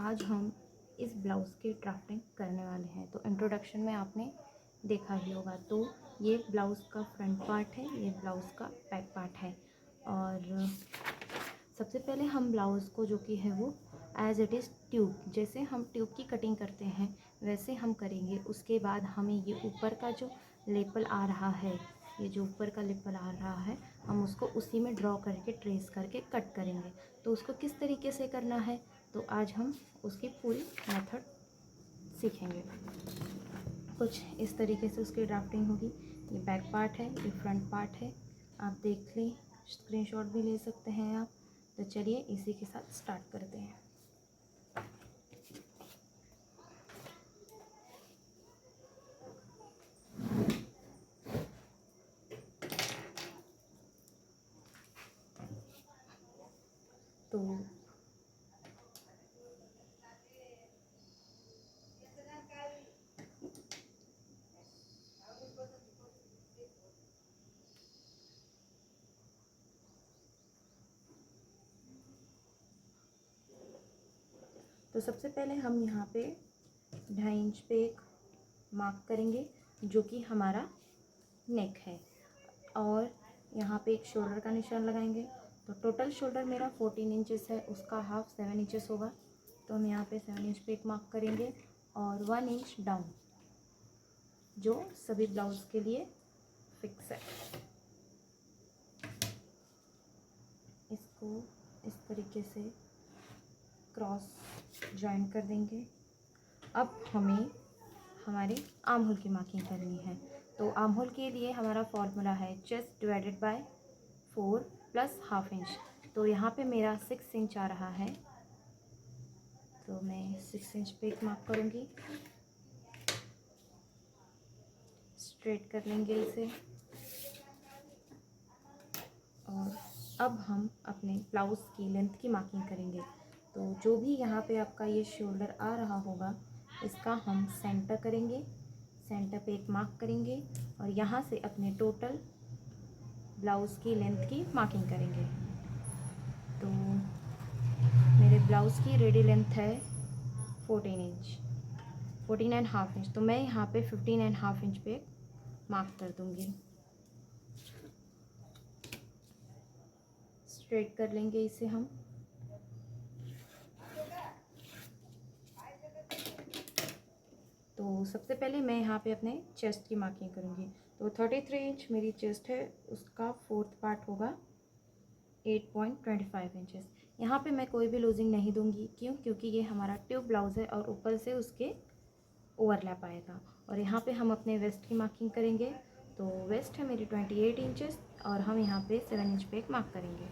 आज हम इस ब्लाउज़ की ड्राफ्टिंग करने वाले हैं। तो इंट्रोडक्शन में आपने देखा ही होगा। तो ये ब्लाउज़ का फ्रंट पार्ट है, ये ब्लाउज़ का बैक पार्ट है। और सबसे पहले हम ब्लाउज़ को जो कि है वो एज़ इट इज़ ट्यूब, जैसे हम ट्यूब की कटिंग करते हैं वैसे हम करेंगे। उसके बाद हमें ये ऊपर का जो लेपल आ रहा है, ये जो ऊपर का लेपल आ रहा है, हम उसको उसी में ड्रॉ करके ट्रेस करके कट करेंगे। तो उसको किस तरीके से करना है, तो आज हम उसकी पूरी मेथड सीखेंगे। कुछ इस तरीके से उसकी ड्राफ्टिंग होगी। ये बैक पार्ट है, ये फ्रंट पार्ट है। आप देख लें, स्क्रीनशॉट भी ले सकते हैं आप। तो चलिए इसी के साथ स्टार्ट करते हैं। तो सबसे पहले हम यहाँ पे 2.5 इंच पे एक मार्क करेंगे जो कि हमारा नेक है, और यहाँ पे एक शोल्डर का निशान लगाएंगे। तो टोटल शोल्डर मेरा 14 इंचेस है, उसका हाफ 7 इंचेस होगा। तो हम यहाँ पे 7 इंच पे एक मार्क करेंगे और 1 इंच डाउन, जो सभी ब्लाउज के लिए फिक्स है। इसको इस तरीके से क्रॉस जॉइन कर देंगे। अब हमें हमारे आर्म होल की मार्किंग करनी है। तो आर्म होल के लिए हमारा फॉर्मूला है chest divided by 4 plus half inch. तो यहाँ पे मेरा 6 इंच आ रहा है, तो मैं 6 इंच पे एक मार्क करूँगी। स्ट्रेट कर लेंगे इसे। और अब हम अपने ब्लाउज़ की लेंथ की मार्किंग करेंगे। तो जो भी यहाँ पे आपका ये शोल्डर आ रहा होगा, इसका हम सेंटर करेंगे। सेंटर पे एक मार्क करेंगे और यहाँ से अपने टोटल ब्लाउज़ की लेंथ की मार्किंग करेंगे। तो मेरे ब्लाउज़ की रेडी लेंथ है 14 इंच, 14.5 इंच। तो मैं यहाँ पे 15.5 इंच पे मार्क कर दूँगी। स्ट्रेट कर लेंगे इसे हम। तो सबसे पहले मैं यहाँ पे अपने चेस्ट की मार्किंग करूँगी। तो 33 इंच मेरी चेस्ट है, उसका 4th पार्ट होगा 8.25 इंचेस। यहाँ पे मैं कोई भी लूजिंग नहीं दूंगी। क्यों? क्योंकि ये हमारा ट्यूब ब्लाउज़ है और ऊपर से उसके ओवरलैप आएगा। और यहाँ पे हम अपने वेस्ट की मार्किंग करेंगे। तो वेस्ट है मेरी 28 इंचेस और हम यहाँ पे 7 इंच पे एक मार्क करेंगे।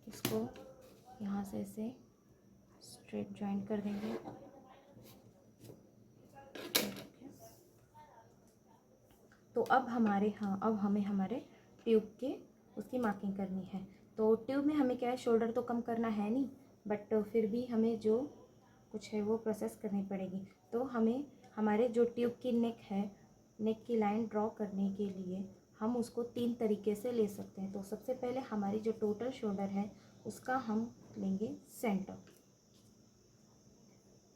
इसको यहाँ से ऐसे स्ट्रेट जॉइन कर देंगे। तो अब हमें हमारे ट्यूब के उसकी मार्किंग करनी है। तो ट्यूब में हमें क्या है, शोल्डर तो कम करना है नहीं, बट फिर भी हमें जो कुछ है वो प्रोसेस करनी पड़ेगी। तो हमें हमारे जो ट्यूब की नेक है, नेक की लाइन ड्रॉ करने के लिए हम उसको 3 तरीके से ले सकते हैं। तो सबसे पहले हमारी जो टोटल शोल्डर है उसका हम लेंगे सेंटर।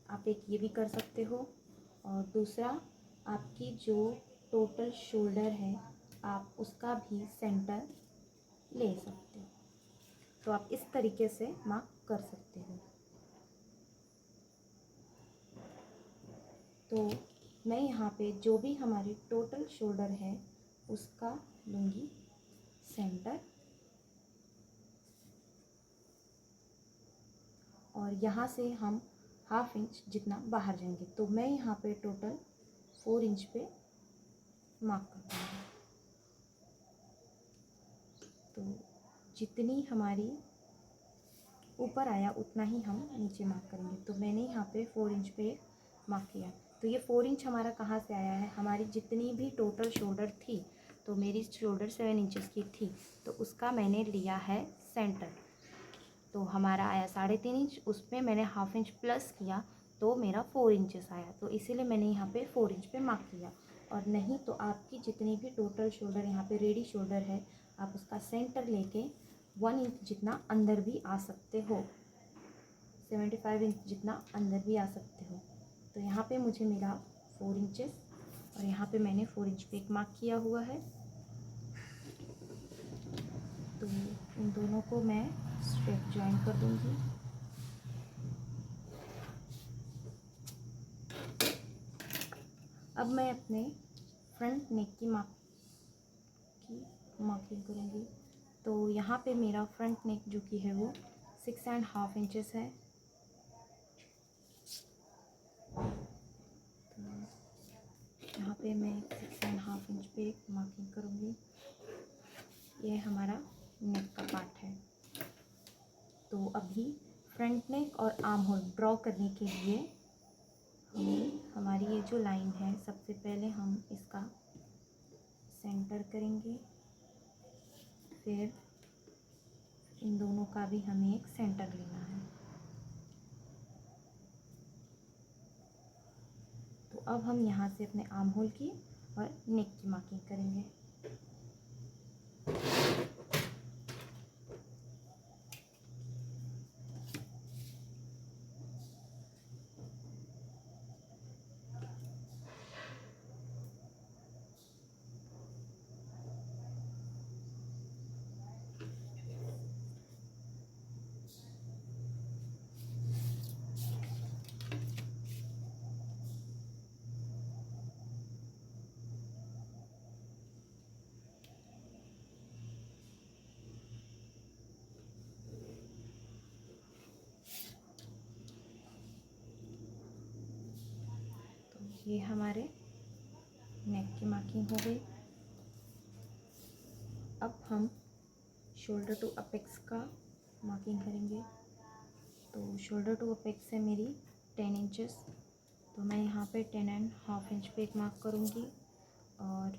आप एक ये भी कर सकते हो। और दूसरा, आपकी जो टोटल शोल्डर है आप उसका भी सेंटर ले सकते हो। तो आप इस तरीके से मार्क कर सकते हो। तो मैं यहाँ पे जो भी हमारी टोटल शोल्डर है उसका लूँगी सेंटर, और यहाँ से हम हाफ इंच जितना बाहर जाएंगे। तो मैं यहाँ पे टोटल 4 इंच पे मार्क कर दूँगी। तो जितनी हमारी ऊपर आया उतना ही हम नीचे मार्क करेंगे। तो मैंने यहाँ पे 4 इंच पे मार्क किया। तो ये 4 इंच हमारा कहाँ से आया है, हमारी जितनी भी टोटल शोल्डर थी, तो मेरी शोल्डर 7 इंचेस की थी, तो उसका मैंने लिया है सेंटर। तो हमारा आया 3.5 इंच, उसमें मैंने हाफ इंच प्लस किया तो मेरा 4 इंचेस आया। तो इसीलिए मैंने यहाँ पे 4 इंच पे मार्क किया। और नहीं तो आपकी जितनी भी टोटल शोल्डर यहाँ पे रेडी शोल्डर है, आप उसका सेंटर लेके 1 इंच जितना अंदर भी आ सकते हो, 75 इंच जितना अंदर भी आ सकते हो। तो यहाँ पे मुझे मिला 4 इंचेस और यहाँ पे मैंने 4 इंच पे एक मार्क किया हुआ है। तो इन दोनों को मैं स्ट्रेट ज्वाइन कर दूँगी। अब मैं अपने फ्रंट नेक की मार्किंग करूँगी। तो यहाँ पे मेरा फ्रंट नेक जो कि है वो 6.5 इंचेस है। तो यहाँ पे मैं 6.5 इंच पे मार्किंग करूँगी। ये हमारा नेक का पार्ट है। तो अभी फ्रंट नेक और आर्म होल ड्रॉ करने के लिए हमारी ये जो लाइन है, सबसे पहले हम इसका सेंटर करेंगे, फिर इन दोनों का भी हमें एक सेंटर लेना है। तो अब हम यहाँ से अपने आर्म होल की और नेक की मार्किंग करेंगे। ये हमारे नेक की मार्किंग हो गई। अब हम शोल्डर टू अपेक्स का मार्किंग करेंगे। तो शोल्डर टू अपेक्स है मेरी 10 इंचेस। तो मैं यहाँ पे 10.5 इंच पे एक मार्क करूँगी और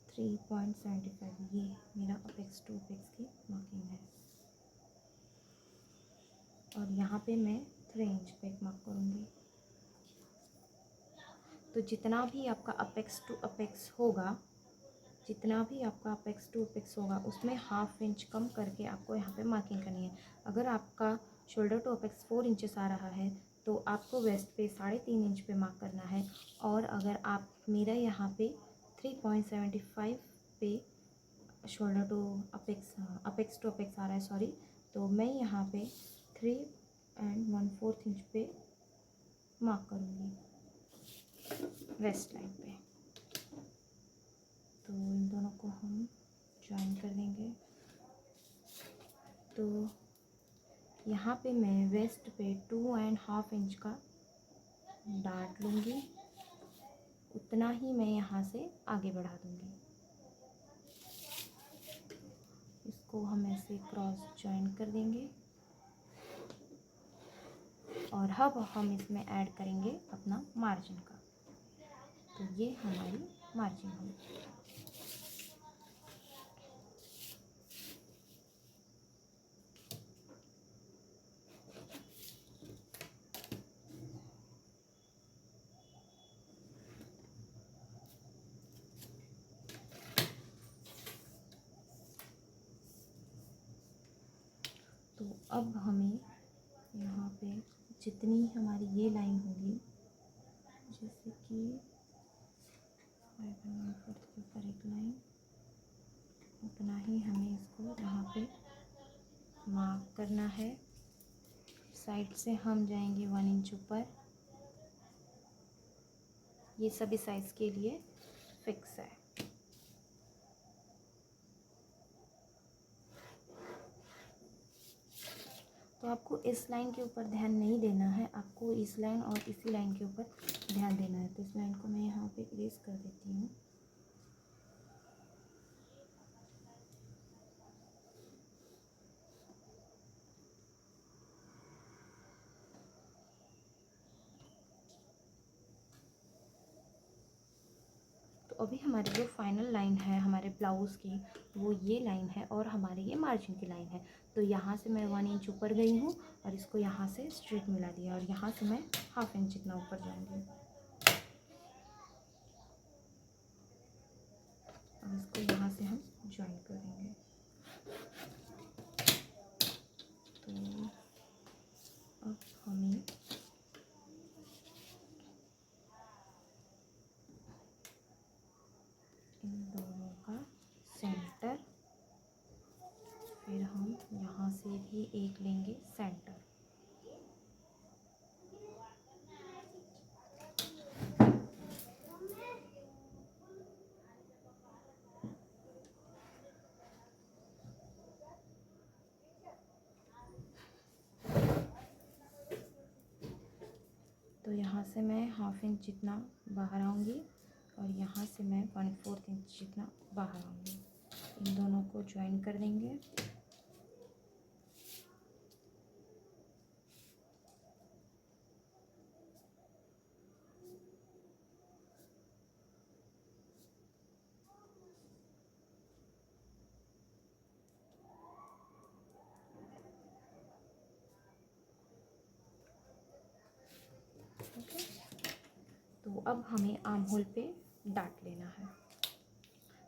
3.75 ये मेरा अपेक्स टू अपेक्स की मार्किंग है। और यहाँ पे मैं 3 इंच पे एक मार्क करूँगी। तो जितना भी आपका अपेक्स टू अपेक्स होगा, उसमें हाफ इंच कम करके आपको यहाँ पे मार्किंग करनी है। अगर आपका शोल्डर टू अपेक्स 4 इंचेस आ रहा है तो आपको वेस्ट पे 3.5 इंच पे मार्क करना है। और अगर आप मेरा यहाँ पे 3.75 पे shoulder to apex to apex आ रहा है, सॉरी, तो मैं यहाँ पे 3 1/4 इंच पे मार्क करूँगी वेस्ट लाइन पे। तो इन दोनों को हम ज्वाइन कर देंगे। तो यहाँ पे मैं वेस्ट पे 2.5 इंच का डार्ट लूँगी, उतना ही मैं यहाँ से आगे बढ़ा दूँगी। इसको हम ऐसे क्रॉस ज्वाइन कर देंगे और अब हम इसमें ऐड करेंगे अपना मार्जिन का। तो ये हमारी मार्जिन होगी। तो अब हमें यहाँ पे जितनी हमारी ये लाइन होगी, जैसे कि 5 1/4 के ऊपर एक लाइन, उतना ही हमें इसको यहाँ पे मार्क करना है। साइड से हम जाएंगे 1 इंच ऊपर। ये सभी साइज के लिए फिक्स है। तो आपको इस लाइन के ऊपर ध्यान नहीं देना है, आपको इस लाइन और इसी लाइन के ऊपर ध्यान देना है। तो इस लाइन को मैं यहाँ पे इरेज कर देती हूँ। अभी हमारी जो फाइनल लाइन है हमारे ब्लाउज़ की वो ये लाइन है और हमारे ये मार्जिन की लाइन है। तो यहाँ से मैं 1 इंच ऊपर गई हूँ और इसको यहाँ से स्ट्रेट मिला दिया और यहाँ से मैं 1/2 इंच जितना ऊपर जाऊँगी। अब इसको यहाँ से हम ज्वाइन करेंगे। तो अब हमें इन दोनों का सेंटर, फिर हम यहाँ से भी एक लेंगे सेंटर। तो यहाँ से मैं 1/2 इंच जितना बाहर आऊँगी और यहाँ से मैं 1/4 इंच जितना बाहर आऊँगी। इन दोनों को ज्वाइन कर देंगे। ओके, तो अब हमें आर्म होल पे डाट लेना है।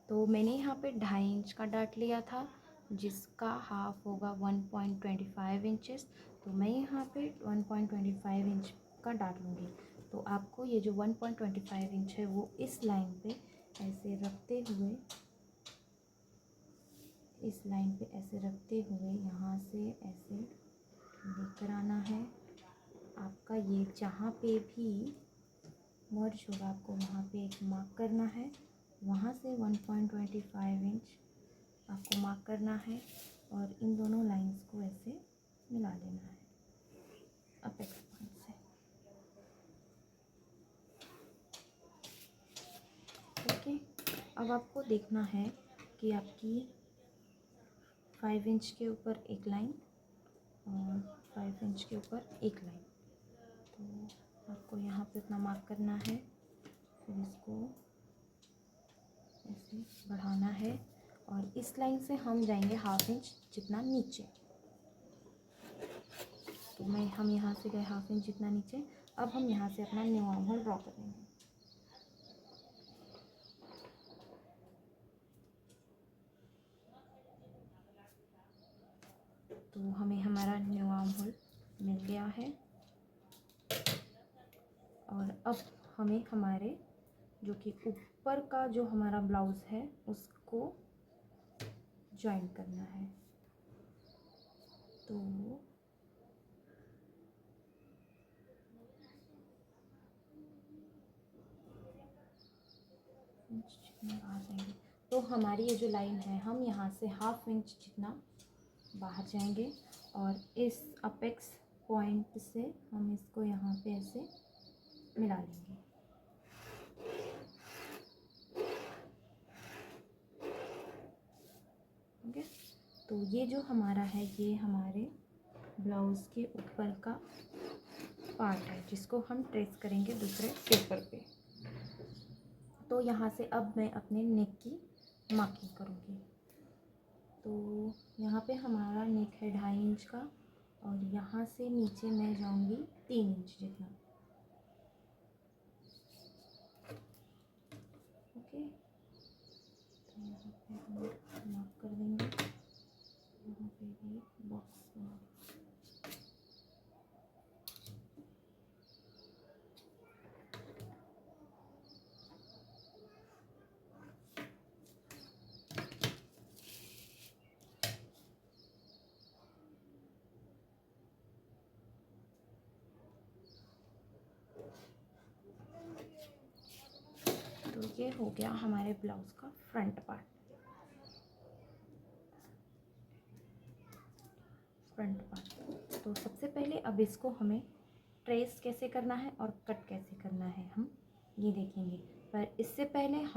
तो मैंने यहाँ पे 2.5 इंच का डाट लिया था जिसका हाफ होगा 1.25 इंचेस। तो मैं यहाँ पे 1.25 इंच का डाट लूँगी। तो आपको ये जो 1.25 इंच है वो इस लाइन पे ऐसे रखते हुए, इस लाइन पे ऐसे रखते हुए यहाँ से ऐसे लेकर आना है। आपका ये जहाँ पे भी मर्ज होगा आपको वहाँ पे एक मार्क करना है। वहाँ से 1.25 इंच आपको मार्क करना है और इन दोनों लाइंस को ऐसे मिला लेना है अपेक्स पॉइंट से। ओके, अब आपको देखना है कि आपकी 5 इंच के ऊपर एक लाइन और 5 इंच के ऊपर एक लाइन। तो आपको यहाँ पे इतना मार्क करना है, फिर इसको ऐसे बढ़ाना है और इस लाइन से हम जाएंगे 1/2 इंच जितना नीचे। तो हम यहाँ से गए 1/2 इंच जितना नीचे। अब हम यहाँ से अपना न्यू आर्म होल ड्रॉ करेंगे। तो हमें हमारा न्यू आर्म होल मिल गया है और अब हमें हमारे जो कि ऊपर का जो हमारा ब्लाउज़ है उसको ज्वाइन करना है। तो बाहर जाएंगे, तो हमारी ये जो लाइन है हम यहाँ से 1/2 इंच जितना बाहर जाएंगे और इस अपेक्स पॉइंट से हम इसको यहाँ पे ऐसे मिला लेंगे। ओके, तो ये जो हमारा है ये हमारे ब्लाउज़ के ऊपर का पार्ट है जिसको हम ट्रेस करेंगे दूसरे पेपर पे। तो यहाँ से अब मैं अपने नेक की मार्किंग करूँगी। तो यहाँ पे हमारा नेक है 2.5 इंच का और यहाँ से नीचे मैं जाऊँगी 3 इंच जितना। ओके, तो यहाँ पे हम मार्क कर देंगे, यहाँ पे भी बॉक्स बना। तो ये हो गया हमारे ब्लाउज़ का फ्रंट पार्ट। तो सबसे पहले अब इसको हमें ट्रेस कैसे करना है और कट कैसे करना है हम ये देखेंगे, पर इससे पहले हम